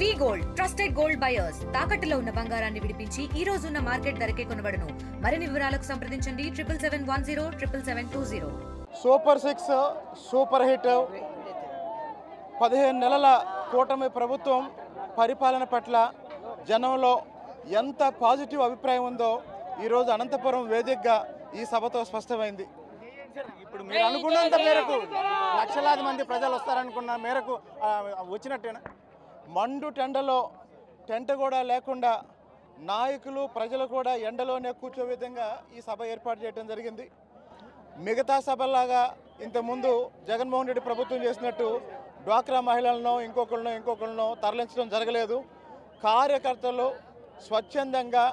వి gold trusted gold buyers తాకట్టులో ఉన్న బంగారాన్ని విడిపించి ఈ రోజు ఉన్న మార్కెట్ ధరకే కొనబడును. మరిన్ని వివరాలకు సంప్రదించండి 77107720. సూపర్ 6 సూపర్ హిట్ 15 నెలల కూటమి ప్రభుత్వం పరిపాలన పట్ల జనంలో ఎంత పాజిటివ్ అభిప్రాయం ఉందో ఈరోజు అనంతపురం వేదికగా ఈ సభతో స్పష్టమైంది. ఇప్పుడు మీరు అనుకున్నంత మేరకు లక్షలాది మంది ప్రజలు వస్తారనుకున్న మేరకు వచ్చినట్టేనా? మండు టెండలో టెంట కూడా లేకుండా నాయకులు ప్రజలు కూడా ఎండలోనే కూర్చో విధంగా ఈ సభ ఏర్పాటు చేయడం జరిగింది. మిగతా సభలాగా ఇంతకుముందు జగన్మోహన్ రెడ్డి ప్రభుత్వం చేసినట్టు డ్వాక్రా మహిళలను ఇంకొకళ్ళను తరలించడం జరగలేదు. కార్యకర్తలు స్వచ్ఛందంగా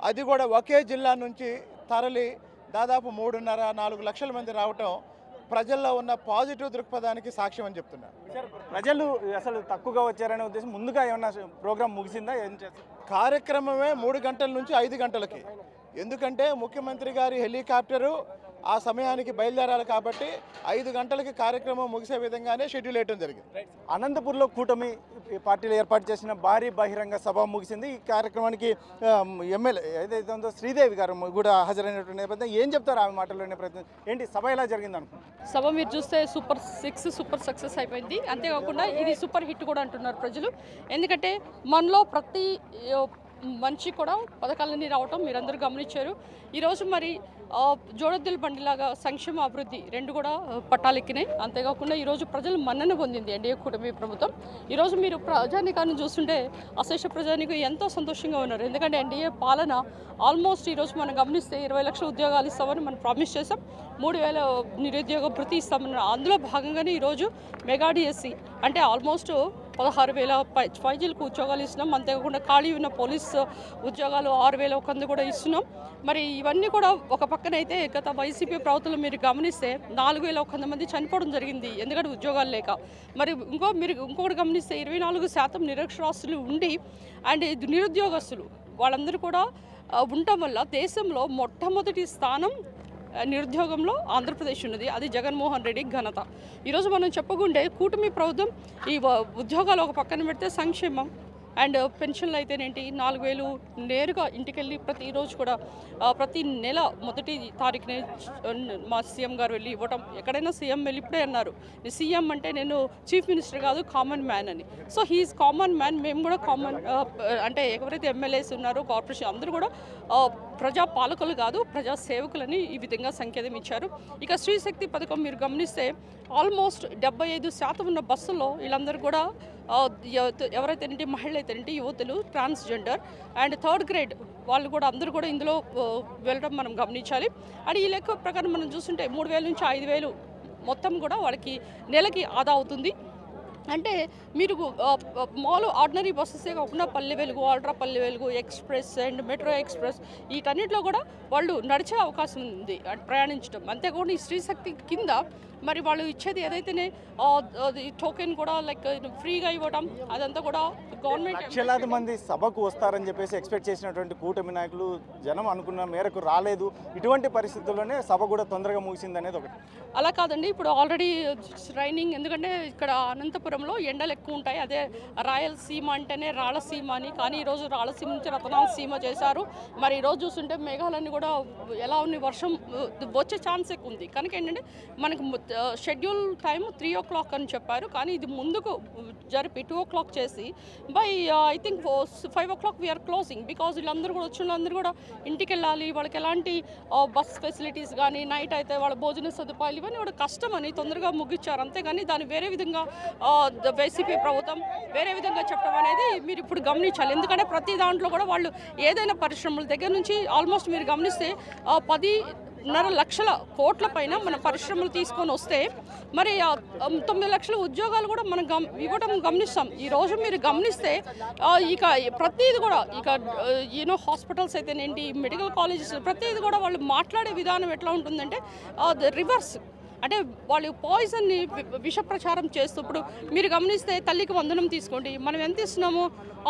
అది కూడా ఒకే జిల్లా నుంచి తరలి దాదాపు 3.5-4 లక్షల మంది రావటం ప్రజల్లో ఉన్న పాజిటివ్ దృక్పథానికి సాక్ష్యం అని చెప్తున్నారు. ప్రజలు అసలు తక్కువగా వచ్చారనే ఉద్దేశం ముందుగా ఏమన్నా ప్రోగ్రాం ముగిసిందా? ఏం చేస్తారు? కార్యక్రమమే 3 గంటల నుంచి 5 గంటలకి. ఎందుకంటే ముఖ్యమంత్రి గారి హెలికాప్టరు ఆ సమయానికి బయలుదేరాలి కాబట్టి 5 గంటలకి కార్యక్రమం ముగిసే విధంగానే షెడ్యూల్ వేయడం జరిగింది. అనంతపూర్లో కూటమి పార్టీలు ఏర్పాటు చేసిన భారీ బహిరంగ సభ ముగిసింది. ఈ కార్యక్రమానికి ఎమ్మెల్యే ఏదైతే ఉందో శ్రీదేవి గారు కూడా హాజరైనటువంటి నేపథ్యం ఏం చెప్తారు ఆమె మాటల్లోనే ప్రయత్నం ఏంటి సభ ఎలా జరిగింది అనుకుంటున్నారు? సభ మీరు చూస్తే సూపర్ 6 సూపర్ సక్సెస్ అయిపోయింది. అంతేకాకుండా ఇది సూపర్ హిట్ కూడా అంటున్నారు ప్రజలు. ఎందుకంటే మనలో ప్రతి మంచి కూడా పథకాలన్నీ రావటం మీరందరూ గమనించారు. ఈరోజు మరి జోడెద్దుల బండిలాగా సంక్షేమ అభివృద్ధి రెండు కూడా పట్టాలెక్కినాయి. అంతేకాకుండా ఈరోజు ప్రజలు మన్నన పొందింది ఎన్డీఏ కూటమి ప్రభుత్వం. ఈరోజు మీరు ప్రజానికాన్ని చూస్తుంటే అశేష ప్రజానికి ఎంతో సంతోషంగా ఉన్నారు. ఎందుకంటే ఎన్డీఏ పాలన ఆల్మోస్ట్ ఈరోజు మనం గమనిస్తే 20 లక్షల ఉద్యోగాలు ఇస్తామని మనం ప్రామిస్ చేసాం. 3000 నిరుద్యోగ భృతి ఇస్తామని అందులో భాగంగానే ఈరోజు మెగా డిఎస్సి అంటే ఆల్మోస్ట్ 16,000 ఫైజీలకు ఉద్యోగాలు ఇస్తున్నాం. అంతేకాకుండా ఖాళీ ఉన్న పోలీస్ ఉద్యోగాలు 6,100 కూడా ఇస్తున్నాం. మరి ఇవన్నీ కూడా ఒక పక్కనైతే గత వైసీపీ ప్రభుత్వంలో మీరు గమనిస్తే 4,100 మంది చనిపోవడం జరిగింది ఎందుకంటే ఉద్యోగాలు లేక. మరి ఇంకొకటి గమనిస్తే 24% నిరక్షరాస్యులు ఉండి అండ్ నిరుద్యోగస్తులు వాళ్ళందరూ కూడా ఉండటం వల్ల దేశంలో మొట్టమొదటి స్థానం నిరుద్యోగంలో ఆంధ్రప్రదేశ్ ఉన్నది. అది జగన్మోహన్ రెడ్డి ఘనత. ఈరోజు మనం చెప్పుకుంటే కూటమి ప్రభుత్వం ఈ ఉద్యోగాలు ఒక పక్కన పెడితే సంక్షేమం అండ్ పెన్షన్లు అయితేనేంటి 4,000 నేరుగా ఇంటికెళ్ళి ప్రతిరోజు కూడా ప్రతి నెల 1వ తారీఖునే మా సీఎం గారు వెళ్ళి ఇవ్వటం. ఎక్కడైనా సీఎం వెళ్ళి ఇప్పుడే అన్నారు సీఎం అంటే నేను చీఫ్ మినిస్టర్ కాదు కామన్ మ్యాన్ అని. So he is common man. మేము కూడా కామన్ అంటే ఎవరైతే ఎమ్మెల్యేస్ ఉన్నారో కార్పొరేషన్ అందరూ కూడా ప్రజా పాలకులు కాదు ప్రజా సేవకులని ఈ విధంగా సంకేతం ఇచ్చారు. ఇక స్త్రీశక్తి పథకం మీరు గమనిస్తే ఆల్మోస్ట్ 75% ఉన్న బస్సుల్లో వీళ్ళందరూ కూడా ఎవరైతేనేంటి మహిళలు అయితేనేంటి యువతులు ట్రాన్స్జెండర్ అండ్ 3rd గ్రేడ్ వాళ్ళు కూడా అందరూ కూడా ఇందులో వెళ్ళడం మనం గమనించాలి. అండ్ ఈ లెక్క ప్రకారం మనం చూస్తుంటే 3,000 నుంచి 5,000 మొత్తం కూడా వాళ్ళకి నెలకి ఆదా అవుతుంది. అంటే మీరు మామూలు ఆర్డినరీ బస్సెసే కాకుండా Palle Velugu, ultra Palle Velugu, express and metro express వీటన్నిటిలో కూడా వాళ్ళు నడిచే అవకాశం ఉంది ప్రయాణించడం. అంతేకాకుండా ఈ స్త్రీశక్తి కింద మరి వాళ్ళు ఇచ్చేది ఏదైతేనే టోకెన్ కూడా లైక్ ఫ్రీగా ఇవ్వడం అదంతా కూడా గవర్నమెంట్. లక్షలాది మంది సభకు వస్తారని చెప్పేసి ఎక్స్పెక్ట్ చేసినటువంటి కూటమి నాయకులు జనం అనుకున్న మేరకు రాలేదు. ఇటువంటి పరిస్థితుల్లోనే సభ కూడా తొందరగా ముగిసింది అనేది ఒకటి. అలా కాదండి, ఇప్పుడు ఆల్రెడీ రైనింగ్. ఎందుకంటే ఇక్కడ అనంతపురంలో ఎండలు ఎక్కువ ఉంటాయి. అదే రాయలసీమ అంటేనే రాళ్ళసీమ అని, కానీ ఈరోజు రాళ్ళసీమ నుంచి రతనాలసీమ చేశారు. మరి ఈరోజు చూస్తుంటే మేఘాలన్నీ కూడా ఎలా ఉన్నాయి, వర్షం వచ్చే ఛాన్స్ ఎక్కువ ఉంది. కనుక ఏంటంటే మనకు షెడ్యూల్ టైం 3 o'clock అని చెప్పారు, కానీ ఇది ముందుకు జరిపి 2 o'clock చేసి by I think 5 o'clock we are closing. Because వీళ్ళందరూ కూడా వచ్చిన వాళ్ళందరూ కూడా ఇంటికి వెళ్ళాలి. వాళ్ళకి ఎలాంటి బస్ ఫెసిలిటీస్ కానీ నైట్ అయితే వాళ్ళ భోజన సదుపాయాలు ఇవన్నీ కూడా కష్టం అని తొందరగా ముగిచ్చారు. అంతేగాని దాన్ని వేరే విధంగా వైసీపీ ప్రభుత్వం వేరే విధంగా చెప్పడం అనేది మీరు ఇప్పుడు గమనించాలి. ఎందుకంటే ప్రతి దాంట్లో కూడా వాళ్ళు ఏదైనా పరిశ్రమల దగ్గర నుంచి ఆల్మోస్ట్ మీరు గమనిస్తే 10.5 లక్షల కోట్ల పైన మన పరిశ్రమలు తీసుకొని వస్తే మరి 9 లక్షల ఉద్యోగాలు కూడా మనం ఇవ్వడం గమనిస్తాం. ఈరోజు మీరు గమనిస్తే ఇక ప్రతిది కూడా ఇక హాస్పిటల్స్ అయితేనేంటి మెడికల్ కాలేజెస్ ప్రతిది కూడా వాళ్ళు మాట్లాడే విధానం ఎట్లా ఉంటుందంటే రివర్స్. అంటే వాళ్ళు పాయిజన్ని విష ప్రచారం చేస్తూ ఇప్పుడు మీరు గమనిస్తే తల్లికి వందనం తీసుకోండి, మనం ఎంత ఇస్తున్నాము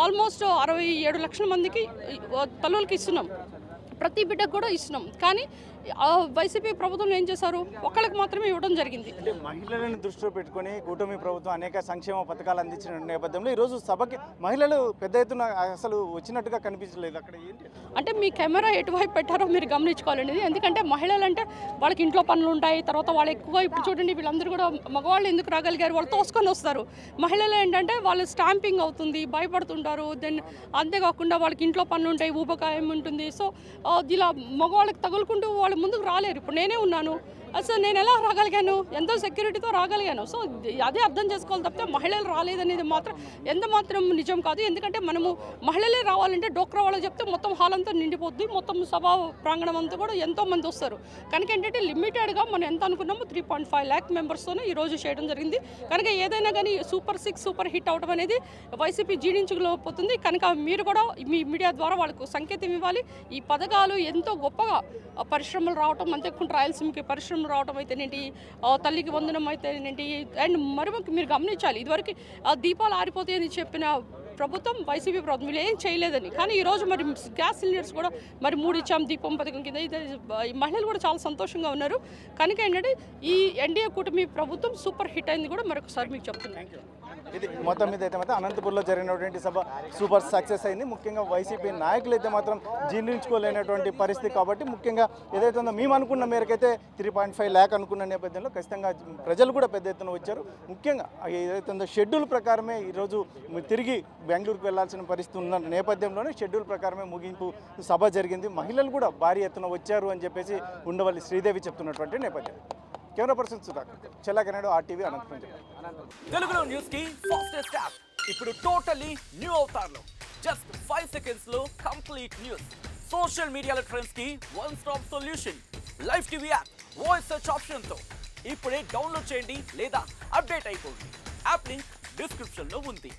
ఆల్మోస్ట్ 67 లక్షల మందికి తల్లులకి ఇస్తున్నాం. ప్రతి బిడ్డకు కూడా ఇస్తున్నాం. కానీ వైసీపీ ప్రభుత్వం ఏం చేశారు, ఒక్కళ్ళకి మాత్రమే ఇవ్వడం జరిగింది. అంటే మహిళలను దృష్టిలో పెట్టుకొని కూటమి ప్రభుత్వం అనేక సంక్షేమ పథకాలు అందించిన నేపథ్యంలో ఈరోజు సభకి మహిళలు పెద్ద ఎత్తున అసలు వచ్చినట్టుగా కనిపించలేదు. అక్కడ ఏంటి అంటే మీ కెమెరా ఎటువైపు పెట్టారో మీరు గమనించుకోవాలండి. ఎందుకంటే మహిళలు అంటే వాళ్ళకి ఇంట్లో పనులు ఉంటాయి, తర్వాత వాళ్ళు ఎక్కువ ఇప్పుడు చూడండి వీళ్ళందరూ కూడా మగవాళ్ళు ఎందుకు రాగలిగారు, వాళ్ళు తోసుకొని వస్తారు. మహిళలు ఏంటంటే వాళ్ళు స్టాంపింగ్ అవుతుంది, భయపడుతుంటారు. దెన్ అంతేకాకుండా వాళ్ళకి ఇంట్లో పనులు ఉంటాయి, ఊబకాయం ఉంటుంది. సో ఇలా మగవాళ్ళకి తగులుకుంటూ వాళ్ళు ముందుకు రాలేరు. ఇప్పుడు నేనే ఉన్నాను, అసలు నేను ఎలా రాగలిగాను, ఎంతో సెక్యూరిటీతో రాగలిగాను. సో అదే అర్థం చేసుకోవాలి తప్పితే మహిళలు రాలేదనేది మాత్రం ఎంత మాత్రం నిజం కాదు. ఎందుకంటే మనము మహిళలే రావాలంటే డోక్రా వాళ్ళకి చెప్తే మొత్తం హాల్ అంతా నిండిపోద్ది, మొత్తం సభా ప్రాంగణం అంతా కూడా ఎంతో మంది వస్తారు. కనుక ఏంటంటే లిమిటెడ్గా మనం ఎంత అనుకున్నామో 3.5 lakh మెంబర్స్తోనే ఈరోజు చేయడం జరిగింది. కనుక ఏదైనా కానీ సూపర్ 6 సూపర్ హిట్ అవడం అనేది వైసీపీ జీర్ణించుకోలేకపోతుంది. కనుక మీరు కూడా మీ మీడియా ద్వారా వాళ్ళకు సంకేతం ఇవ్వాలి. ఈ పథకాలు ఎంతో గొప్పగా పరిశ్రమలు రావటం, అంతేకాకుండా రాయలసీమకి పరిశ్రమలు రావడం అయితేనేంటి, తల్లికి వందనం అయితేనేంటి, అండ్ మరి మీరు గమనించాలి, ఇదివరకు దీపాలు ఆరిపోతాయని చెప్పిన ప్రభుత్వం వైసీపీ ప్రభుత్వం వీళ్ళు ఏం చేయలేదని. కానీ ఈరోజు మరి గ్యాస్ సిలిండర్స్ కూడా మరి 3 ఇచ్చాం దీపం పథకం కింద. ఈ మహిళలు కూడా చాలా సంతోషంగా ఉన్నారు. కనుక ఏంటంటే ఈ ఎన్డీఏ కూటమి ప్రభుత్వం సూపర్ హిట్ అయింది కూడా మరొకసారి మీకు చెప్తున్నాను. ఇది మొత్తం మీద అయితే మాత్రం అనంతపూర్లో జరిగినటువంటి సభ సూపర్ సక్సెస్ అయింది. ముఖ్యంగా వైసీపీ నాయకులు అయితే మాత్రం జీర్ణించుకోలేనటువంటి పరిస్థితి. కాబట్టి ముఖ్యంగా ఏదైతే ఉందో మేము అనుకున్న మేరకైతే 3.5 lakh అనుకున్న నేపథ్యంలో ఖచ్చితంగా ప్రజలు కూడా పెద్ద ఎత్తున వచ్చారు. ముఖ్యంగా ఏదైతే ఉందో షెడ్యూల్ ప్రకారమే ఈరోజు తిరిగి బెంగళూరుకు వెళ్లాల్సిన పరిస్థితి ఉన్న నేపథ్యంలోనే షెడ్యూల్ ప్రకారమే ముగింపు సభ జరిగింది. మహిళలు కూడా భారీ ఎత్తున వచ్చారు అని చెప్పేసి ఉండవల్లి శ్రీదేవి చెప్తున్నటువంటి నేపథ్యం. కెమెరా పర్సన్ సుధాకర్, చెల్లాకెనాడు, RTV అనంతపురం. తెలుగులో న్యూస్ కి ఫాస్టెస్ట్ యాప్ ఇప్పుడు టోటల్లీ న్యూ అవతార్లో జస్ట్ 5 seconds లో కంప్లీట్ న్యూస్. సోషల్ మీడియాలో ట్రెండ్స్ కి one stop solution. Live TV app voice search option తో ఇప్పుడే డౌన్లోడ్ చేయండి లేదా అప్డేట్ అయిపోండి. యాప్ లింక్ డిస్క్రిప్షన్ లో ఉంది.